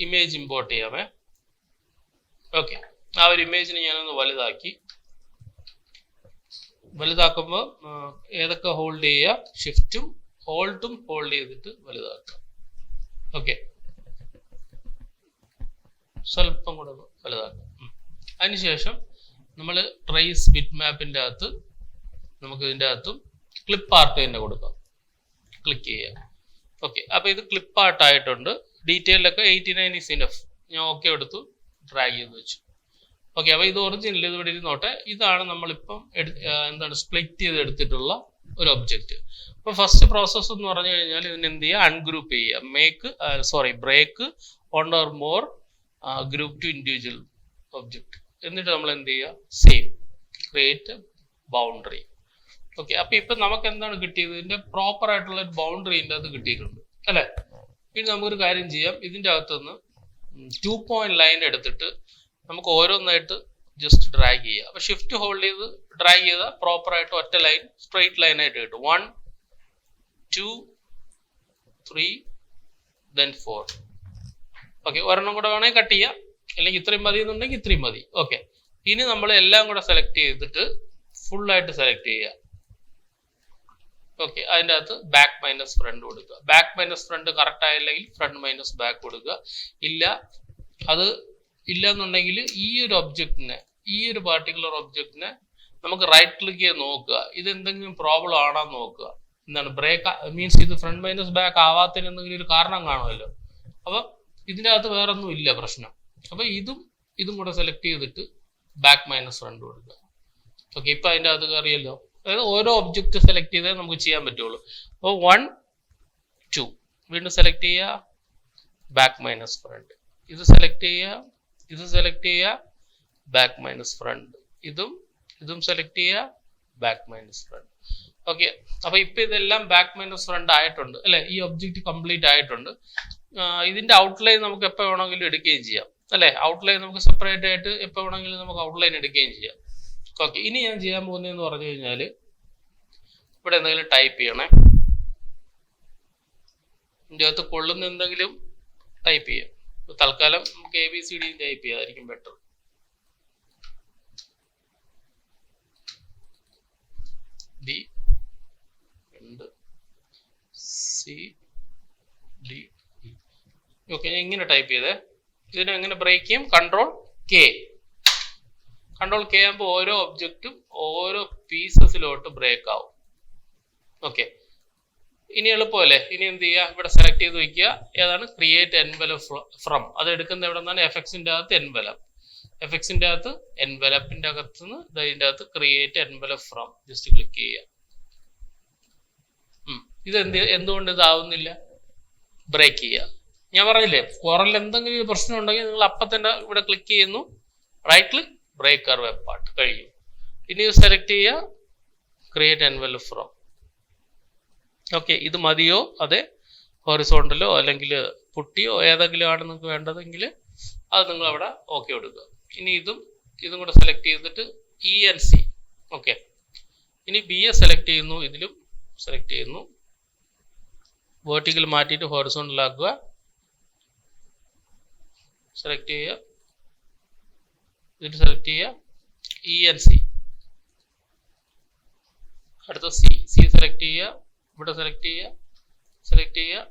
Image import ചെയ്യാമേ. Okay, ആ ഒരു ഇമേജിനെ ഞാനൊന്ന് വലുതാക്കുമ്പോൾ ഏതൊക്കെ ഹോൾഡ് ചെയ്യുക, ഷിഫ്റ്റും ഹോൾഡും ഹോൾഡ് ചെയ്തിട്ട് വലുതാക്കുക. ഓക്കെ, സ്വല്പം കൂടെ വലുതാക്കുക. അതിനുശേഷം നമ്മൾ ട്രേസ് ബിറ്റ് മാപ്പിൻ്റെ അകത്ത് നമുക്ക് ഇതിൻ്റെ അകത്തും ക്ലിപ്പ് ആർട്ട് തന്നെ കൊടുക്കാം. ക്ലിക്ക് ചെയ്യുക. ഓക്കെ, അപ്പോൾ ഇത് ക്ലിപ്പ് ആർട്ട് ആയിട്ടുണ്ട്. ഡീറ്റെയിലൊക്കെ 89 is enough. ഞാൻ ഓക്കെ എടുത്തു, ഡ്രാഗ് ചെയ്ത് വെച്ചു. ഓക്കെ, അപ്പോൾ ഇത് ഒറിജിനൽ ഇവിടെ ഇരുന്നോട്ടെ. ഇതാണ് നമ്മളിപ്പം സ്പ്ലിറ്റ് ചെയ്ത് എടുത്തിട്ടുള്ള ഒരു ഒബ്ജക്റ്റ്. അപ്പോൾ ഫസ്റ്റ് പ്രോസസ്സ് എന്ന് പറഞ്ഞു കഴിഞ്ഞാൽ ഇതിന് എന്ത് ചെയ്യുക, അൺഗ്രൂപ്പ് ചെയ്യുക. Break one or more group to individual object. എന്നിട്ട് നമ്മൾ എന്ത് ചെയ്യുക, സെയിം ക്രിയേറ്റ് ബൗണ്ടറി. ഓക്കെ, അപ്പോൾ ഇപ്പം നമുക്ക് എന്താണ് കിട്ടിയത്, ഇതിൻ്റെ പ്രോപ്പർ ആയിട്ടുള്ള ഒരു ബൗണ്ടറി ഇതിൻ്റെ അകത്ത് കിട്ടിയിട്ടുണ്ട് അല്ലേ. ഇനി നമുക്കൊരു കാര്യം ചെയ്യാം, ഇതിൻ്റെ അകത്തുനിന്ന് 2 point ലൈൻ എടുത്തിട്ട് നമുക്ക് ഓരോന്നായിട്ട് ജസ്റ്റ് ഡ്രാഗ് ചെയ്യുക. അപ്പോൾ ഷിഫ്റ്റ് ഹോൾഡ് ചെയ്ത് ഡ്രാഗ് ചെയ്താൽ പ്രോപ്പറായിട്ട് ഒറ്റ ലൈൻ സ്ട്രെയിറ്റ് ലൈനായിട്ട് കിട്ടും. 1 2 3 then 4. ഓക്കെ, ഒരെണ്ണം കൂടെ വേണമെങ്കിൽ കട്ട് ചെയ്യുക, അല്ലെങ്കിൽ ഇത്രയും മതി എന്നുണ്ടെങ്കിൽ ഇത്രയും മതി. ഓക്കെ, ഇനി നമ്മൾ എല്ലാം കൂടെ സെലക്ട് ചെയ്തിട്ട് ഫുള്ളായിട്ട് സെലക്ട് ചെയ്യുക. ഓക്കെ, അതിൻ്റെ അകത്ത് ബാക്ക് മൈനസ് ഫ്രണ്ട് കൊടുക്കുക. ബാക്ക് മൈനസ് ഫ്രണ്ട് കറക്റ്റ് ആയില്ലെങ്കിൽ ഫ്രണ്ട് മൈനസ് ബാക്ക് കൊടുക്കുക. അത് ഇല്ല എന്നുണ്ടെങ്കിൽ ഈ ഒരു പാർട്ടിക്കുലർ ഒബ്ജക്റ്റിനെ നമുക്ക് റൈറ്റ് ക്ലിക്ക് ചെയ്ത് നോക്കുക, ഇത് എന്തെങ്കിലും പ്രോബ്ലം ആണോന്ന് നോക്കുക. എന്താണ് ബ്രേക്ക് മീൻസ് ഇത് ഫ്രണ്ട് മൈനസ് ബാക്ക് ആവാത്തതിന് എന്തെങ്കിലും ഒരു കാരണം കാണുമല്ലോ. അപ്പം ഇതിൻ്റെ അകത്ത് വേറെ ഒന്നും ഇല്ല പ്രശ്നം. അപ്പോൾ ഇതും കൂടെ സെലക്ട് ചെയ്തിട്ട് ബാക്ക് മൈനസ് ഫ്രണ്ട് കൊടുക്കുക. ഓക്കെ, ഇപ്പം അതിൻ്റെ അകത്ത് കയറിയല്ലോ. അതായത് ഓരോ ഒബ്ജക്റ്റ് സെലക്ട് ചെയ്തേ നമുക്ക് ചെയ്യാൻ പറ്റുള്ളൂ. അപ്പോൾ 1 2 വീണ്ടും സെലക്ട് ചെയ്യുക, ബാക്ക് മൈനസ് ഫ്രണ്ട്. ഇത് സെലക്ട് ചെയ്യുക, ബാക്ക് മൈനസ് ഫ്രണ്ട്. ഇതും സെലക്ട് ചെയ്യുക, ബാക്ക് മൈനസ് ഫ്രണ്ട്. ഓക്കെ, അപ്പോൾ ഇപ്പം ഇതെല്ലാം ബാക്ക് മൈനസ് ഫ്രണ്ട് ആയിട്ടുണ്ട് അല്ലേ. ഈ ഒബ്ജക്റ്റ് കംപ്ലീറ്റ് ആയിട്ടുണ്ട്. ഇതിൻ്റെ ഔട്ട്ലൈൻ നമുക്ക് എപ്പോൾ വേണമെങ്കിലും എടുക്കുകയും ചെയ്യാം അല്ലേ. ഔട്ട്ലൈൻ നമുക്ക് സെപ്പറേറ്റ് ആയിട്ട് എപ്പോൾ വേണമെങ്കിലും നമുക്ക് ഔട്ട്ലൈൻ എടുക്കുകയും ചെയ്യാം. ഓക്കെ, ഇനി ഞാൻ ചെയ്യാൻ പോകുന്നതെന്ന് പറഞ്ഞു കഴിഞ്ഞാൽ ഇവിടെ എന്തെങ്കിലും ടൈപ്പ് ചെയ്യണേ. ഇതിൻ്റെ അകത്ത് കൊള്ളുന്ന എന്തെങ്കിലും ടൈപ്പ് ചെയ്യാം. തൽക്കാലം നമുക്ക് ABCD ടൈപ്പ് ചെയ്യാതായിരിക്കും ബെറ്റർ. BCD. ഓക്കെ, ഞാൻ ഇങ്ങനെ ടൈപ്പ് ചെയ്തേ. ഇതിനെ എങ്ങനെ ബ്രേക്ക് ചെയ്യും, കൺട്രോൾ K ആകുമ്പോൾ ഓരോ ഒബ്ജക്റ്റും ഓരോ പീസസിലോട്ട് ബ്രേക്ക് ആവും. ഓക്കെ, ഇനി എളുപ്പമല്ലേ. ഇനി എന്ത് ചെയ്യുക, ഇവിടെ സെലക്ട് ചെയ്ത് വയ്ക്കുക, ഏതാണ് ക്രിയേറ്റ് എൻവലപ്പ് ഫ്രം. അത് എടുക്കുന്നത് എവിടെ നിന്നാണ്, എഫക്ട്സിൻ്റെ അകത്ത് എൻവലപ്പിൻ്റെ അകത്തുനിന്ന് ഇതിൻ്റെ അകത്ത് create envelope from just click ചെയ്യുക. ഇത് എന്തുകൊണ്ട് ഇതാവുന്നില്ല, ബ്രേക്ക് ചെയ്യുക. ഞാൻ പറഞ്ഞില്ലേ, കുറലിൽ എന്തെങ്കിലും പ്രശ്നം ഉണ്ടെങ്കിൽ നിങ്ങൾ അപ്പം തന്നെ ഇവിടെ ക്ലിക്ക് ചെയ്യുന്നു, right click, breaker web part കഴിയും. ഇനി സെലക്ട് ചെയ്യുക, ക്രിയേറ്റ് എൻവലപ്പ് ഫ്രം. ഓക്കെ, ഇത് മതിയോ, അതെ ഹൊറിസോണ്ടലോ അല്ലെങ്കിൽ പുട്ടിയോ ഏതെങ്കിലും ആണ് നിങ്ങൾക്ക് വേണ്ടതെങ്കിൽ അത് നിങ്ങൾ അവിടെ ഓക്കെ കൊടുക്കുക. ഇനി ഇതും കൂടെ സെലക്ട് ചെയ്തിട്ട് ENC. ഓക്കെ, ഇനി BS സെലക്ട് ചെയ്യുന്നു, ഇതിലും സെലക്ട് ചെയ്യുന്നു, വേർട്ടിക്കൽ മാറ്റിയിട്ട് ഹൊറിസോണ്ടൽ ആക്കുക, സെലക്ട് ചെയ്യുക, ഇതിൽ സെലക്ട് ചെയ്യുക, ENC. അടുത്ത C സെലക്ട് ചെയ്യുക, ഇവിടെ സെലക്ട് ചെയ്യുക,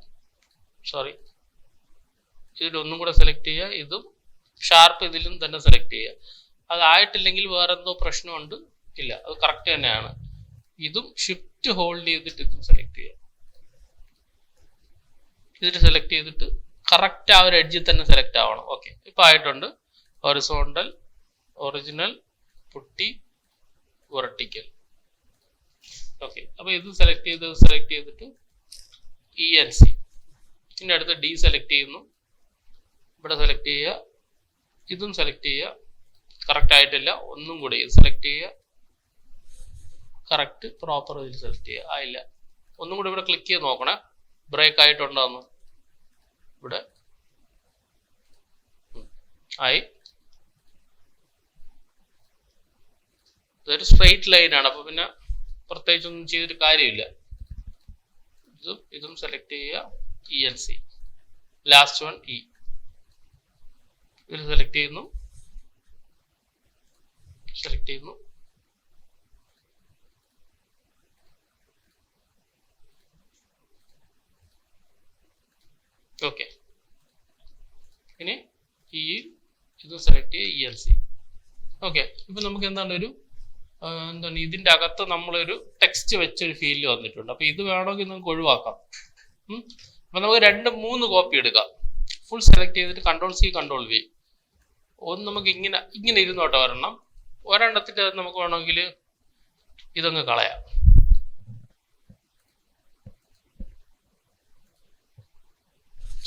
ഇതിലൊന്നും കൂടെ സെലക്ട് ചെയ്യുക, ഇതും ഷാർപ്പ് ഇതിലും തന്നെ സെലക്ട് ചെയ്യുക. അതായിട്ടില്ലെങ്കിൽ വേറെ എന്തോ പ്രശ്നമുണ്ട്, ഇല്ല അത് കറക്റ്റ് തന്നെയാണ്. ഇതും ഷിഫ്റ്റ് ഹോൾഡ് ചെയ്തിട്ട് ഇതും സെലക്ട് ചെയ്യുക. ഇതിൽ സെലക്ട് ചെയ്തിട്ട് കറക്റ്റ് ആ ഒരു എഡ്ജിൽ തന്നെ സെലക്ട് ആവണം. ഓക്കെ, ഇപ്പം ആയിട്ടുണ്ട്. Horizontal, original, putty, vertical. Okay, അപ്പോൾ ഇത് സെലക്ട് ചെയ്തിട്ട് ENC. ഇതിൻ്റെ അടുത്ത് D സെലക്ട് ചെയ്യുന്നു, ഇവിടെ സെലക്ട് ചെയ്യുക, ഇതും സെലക്ട് ചെയ്യുക, കറക്റ്റ് ആയിട്ടില്ല, ഒന്നും കൂടി ഇത് സെലക്ട് ചെയ്യുക, കറക്റ്റ് പ്രോപ്പർ ഇതിൽ സെലക്ട് ചെയ്യുക, ആയില്ല, ഒന്നും കൂടി ഇവിടെ ക്ലിക്ക് ചെയ്ത് നോക്കണേ ബ്രേക്ക് ആയിട്ടുണ്ടോന്ന്. ഇവിടെ ആയി. ഇതൊരു സ്ട്രെയിറ്റ് ലൈനാണ്, അപ്പോൾ പിന്നെ പ്രത്യേകിച്ചൊന്നും ചെയ്തിട്ട് കാര്യമില്ല. ഇതും സെലക്ട് ചെയ്യുക, ENC, ലാസ്റ്റ് വൺ E. ഇത് സെലക്ട് ചെയ്യുന്നു, ഓക്കെ. ഇനി ഇത് സെലക്ട് ചെയ്യുക ELC. ഓക്കെ, ഇപ്പൊ നമുക്ക് എന്താണ് ഇതിന്റെ അകത്ത് നമ്മളൊരു ടെക്സ്റ്റ് വെച്ചൊരു ഫീൽഡ് വന്നിട്ടുണ്ട്. അപ്പൊ ഇത് വേണമെങ്കിൽ നമുക്ക് ഒഴിവാക്കാം. അപ്പൊ നമുക്ക് 2-3 കോപ്പി എടുക്കാം. ഫുൾ സെലക്ട് ചെയ്തിട്ട് Ctrl+C Ctrl+V. ഒന്ന് നമുക്ക് ഇങ്ങനെ ഇരുന്നോട്ടെ ഒരെണ്ണം. ഒരെണ്ണത്തിന്റെ നമുക്ക് വേണമെങ്കിൽ ഇതങ്ങ് കളയാം.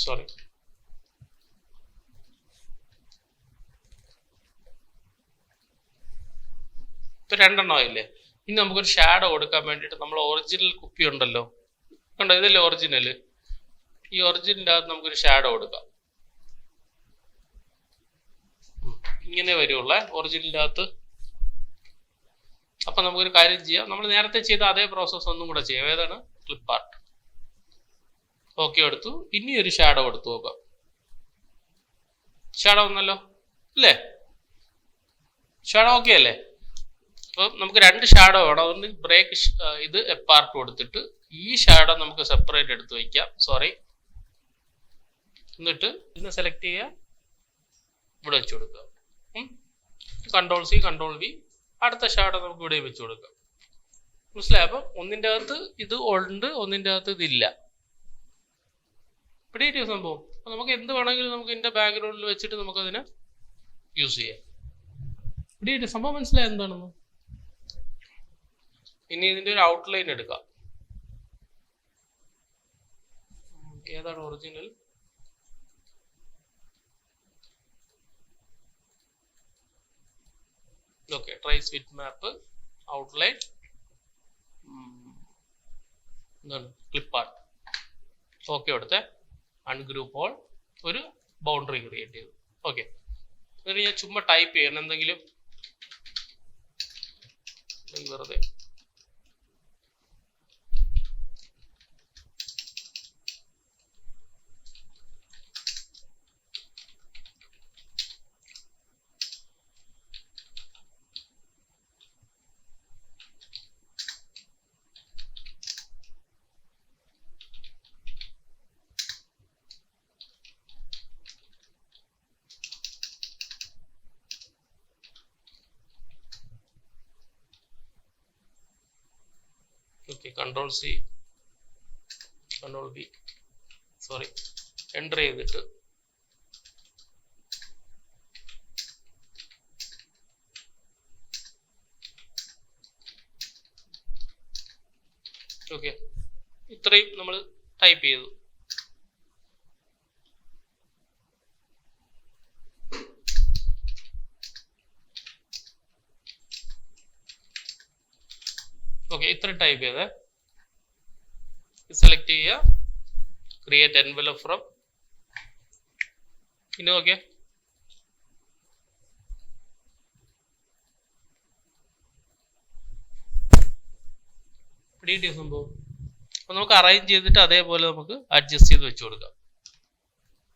സോറി, ഇപ്പൊ 2 എണ്ണം ആയില്ലേ. ഇനി നമുക്കൊരു ഷാഡോ കൊടുക്കാൻ വേണ്ടിയിട്ട് നമ്മൾ ഒറിജിനൽ കുപ്പി ഉണ്ടല്ലോ, കണ്ടോ, ഇതല്ലേ ഒറിജിനൽ. ഈ ഒറിജിനലിൻ്റെ അകത്ത് നമുക്കൊരു ഷാഡോ കൊടുക്കാം. ഇങ്ങനെ വരുള്ള ഒറിജിനലിൻ്റെ അകത്ത്. അപ്പൊ നമുക്കൊരു കാര്യം ചെയ്യാം, നമ്മൾ നേരത്തെ ചെയ്ത അതേ പ്രോസസ്സ് ഒന്നും കൂടെ ചെയ്യാം. ഏതാണ്? Clip art. ഓക്കെ എടുത്തു. ഇനി ഒരു ഷാഡോ കൊടുത്തു നോക്കാം. ഷാഡോ വന്നല്ലോ അല്ലേ? ഷാഡോ ഓക്കെ അല്ലേ? അപ്പൊ നമുക്ക് 2 ഷാഡോ വേണം. അതുകൊണ്ട് ബ്രേക്ക് ഇത് എപ്പാർട്ട് കൊടുത്തിട്ട് ഈ ഷാഡോ നമുക്ക് സെപ്പറേറ്റ് എടുത്ത് വയ്ക്കാം. സോറി, എന്നിട്ട് ഇതിനെ സെലക്ട് ചെയ്യുക, ഇവിടെ വെച്ച് കൊടുക്കുക. Ctrl+C Ctrl+V. അടുത്ത ഷാഡോ നമുക്ക് ഇവിടെ വെച്ച് കൊടുക്കാം. മനസ്സിലായി? അപ്പം ഒന്നിൻ്റെ അകത്ത് ഇത് ഉണ്ട്, ഒന്നിൻ്റെ അകത്ത് ഇതില്ല. പിടികിട്ടിയ സംഭവം. അപ്പൊ നമുക്ക് എന്ത് വേണമെങ്കിലും നമുക്ക് ഇതിന്റെ ബാക്ക്ഗ്രൗണ്ടിൽ വെച്ചിട്ട് നമുക്കതിനെ യൂസ് ചെയ്യാം. പിടികിട്ടിയ സംഭവം മനസ്സിലായി എന്താണെന്ന്? ഇനി ഇതിന്റെ ഒരു ഔട്ട്ലൈൻ എടുക്കാം. ഏതാണ് ഒറിജിനൽ? ഓക്കെ, ട്രേസ് വിത്ത് മാപ്പ്, ഔട്ട്ലൈൻ, എന്താണ്, ക്ലിപ്പ് ആർട്ട്. ഓക്കെ കൊടുത്തേ, അൺഗ്രൂപ്പ് ഓൾ, ഒരു ബൗണ്ടറി ക്രിയേറ്റ് ചെയ്തു. ഓക്കെ, എന്നിട്ട് ഞാൻ ചുമ്മാ ടൈപ്പ് ചെയ്യണം എന്തെങ്കിലും വെറുതെ. Okay, Ctrl+C Ctrl+V, sorry, enter ചെയ്തിട്ട് ഓക്കെ, ഇത്രയും നമ്മൾ ടൈപ്പ് ചെയ്തു. ഓക്കെ, ഇത്ര ടൈപ്പ് ചെയ്തേ. സെലക്ട് ചെയ്യുക, ക്രിയേറ്റ് എൻവലപ്പ് ഫ്രം. ഇനി ഓക്കെ, പിടികിട്ടിയ സംഭവം. അപ്പൊ നമുക്ക് അറേഞ്ച് ചെയ്തിട്ട് അതേപോലെ നമുക്ക് അഡ്ജസ്റ്റ് ചെയ്ത് വെച്ച് കൊടുക്കാം.